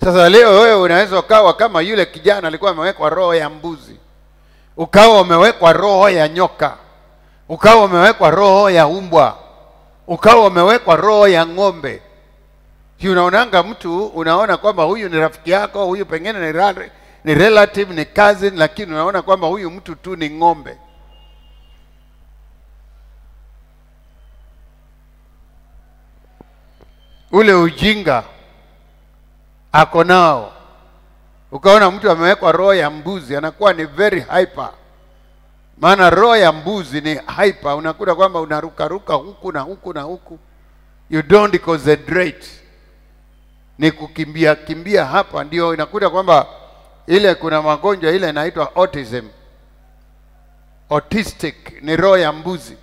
Sasa leo wewe unaweza ukawa kama yule kijana alikuwa amewekwa roho ya mbuzi, ukawa umewekwa roho ya nyoka, ukawa umewekwa roho ya umbwa, ukawa umewekwa roho ya ng'ombe. Unaonanga mtu, unaona kwamba huyu ni rafiki yako, huyu pengine ni relative, ni cousin, lakini unaona kwamba huyu mtu tu ni ng'ombe. Ule ujinga ako nao. Ukaona mtu amewekwa roho ya mbuzi, anakuwa ni very hyper. Maana roho ya mbuzi ni hyper, unakuta kwamba unaruka huku na huku na huku. You don't concentrate. Ni kukimbia hapa, ndio inakuta kwamba ile kuna magonjwa ile inaitwa autism. Autistic ni roho ya mbuzi.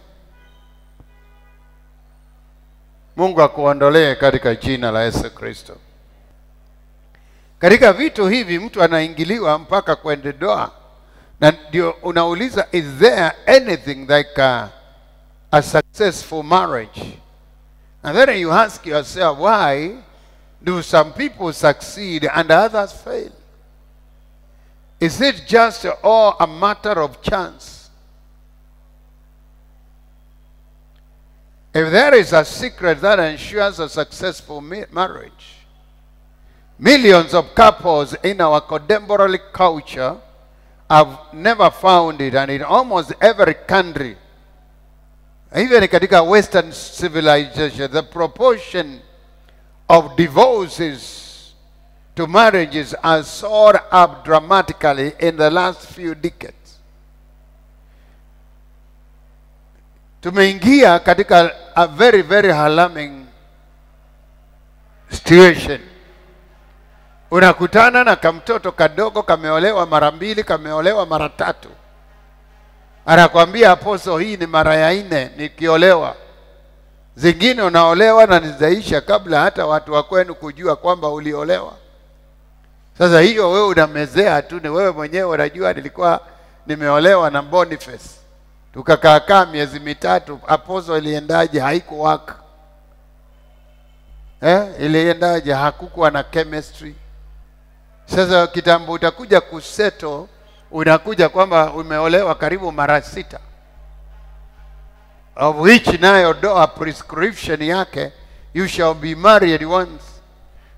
Mungu akuondolee katika jina la Yesu Kristo. Katika vitu hivi mtu anaingiliwa mpaka kwenda ndoa, na ndio unauliza, is there anything like a successful marriage? And then you ask yourself, why do some people succeed and others fail? Is it just all a matter of chance? If there is a secret that ensures a successful marriage, millions of couples in our contemporary culture have never found it, and in almost every country, even katika Western civilization, the proportion of divorces to marriages has soared up dramatically in the last few decades. Tumeingia katika a very, very alarming situation. Unakutana na kamtoto kadogo kameolewa mara 2, kameolewa mara 3. Anakuambia apostle, hii ni mara ya 4 nikiolewa. Zingine unaolewa na nizaisha kabla hata watu wa kwenu kujua kwamba uliolewa. Sasa hiyo wewe unamezea tu, ni wewe mwenyewe unajua nilikuwa nimeolewa na Boniface. Tukakaa miezi 3, apostle iliendaje? Haikuwaka. Iliendaje? Hakukuwa na chemistry. Sasa kitambo utakuja kuseto, unakuja kwamba umeolewa karibu mara 6. Of which nayo doa prescription yake, you shall be married once.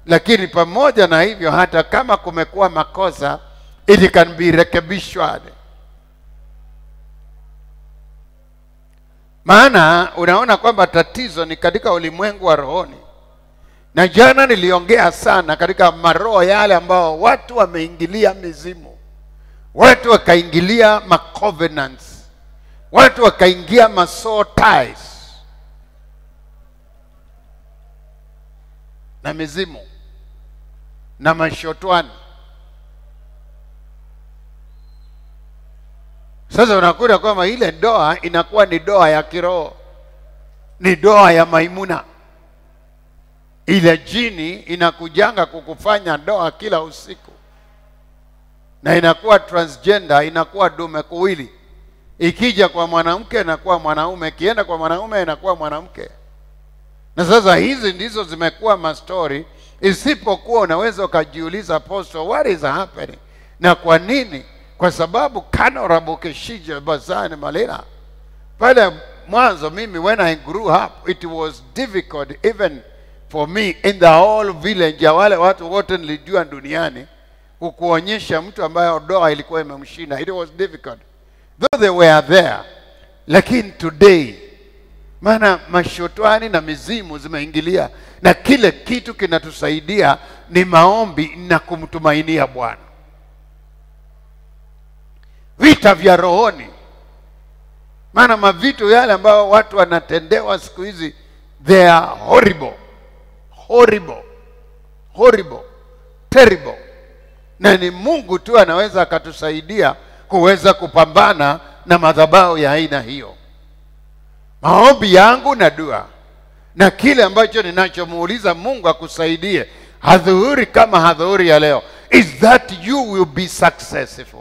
Lakini pamoja na hivyo, hata kama kumekuwa makosa, it can be rekebishwa. Maana unaona kwamba tatizo ni katika ulimwengu wa rohoni. Na jana niliongea sana katika maroho yale ambao watu wameingilia mizimu. Watu wakaingilia covenants. Watu wakaingia soul ties na mizimu na mashotwani. Sasa unakuta kwamba ile ndoa inakuwa ni ndoa ya kiroho, ni ndoa ya maimuna. Ile jini inakujanga kukufanya ndoa kila usiku, na inakuwa transgender, inakuwa dume kuwili. Ikija kwa mwanamke inakuwa mwanaume, ikienda kwa mwanaume inakuwa mwanamke. Na sasa hizi ndizo zimekuwa mastori, isipokuwa unaweza ukajiuliza, apostle, what is happening? Na kwa nini? Kwa sababu Honorable Keshija Bazani Malina, pale mwanzo mimi, when I grew up, it was difficult even for me in the whole village, ya wale watu wote nilijua duniani, kukuonyesha mtu ambaye ndoa ilikuwa imemshinda. It was difficult, though they were there. Lakini today, maana mashotwani na mizimu zimeingilia, na kile kitu kinatusaidia ni maombi na kumtumainia Bwana. Vita vya rohoni. Maana mavitu yale ambao watu wanatendewa siku hizi, they are horrible, horrible, horrible, terrible. Na ni Mungu tu anaweza akatusaidia kuweza kupambana na madhabahu ya aina hiyo. Maombi yangu na dua na kile ambacho ninachomuuliza Mungu akusaidie, hadhuhuri kama hadhuhuri ya leo, is that you will be successful.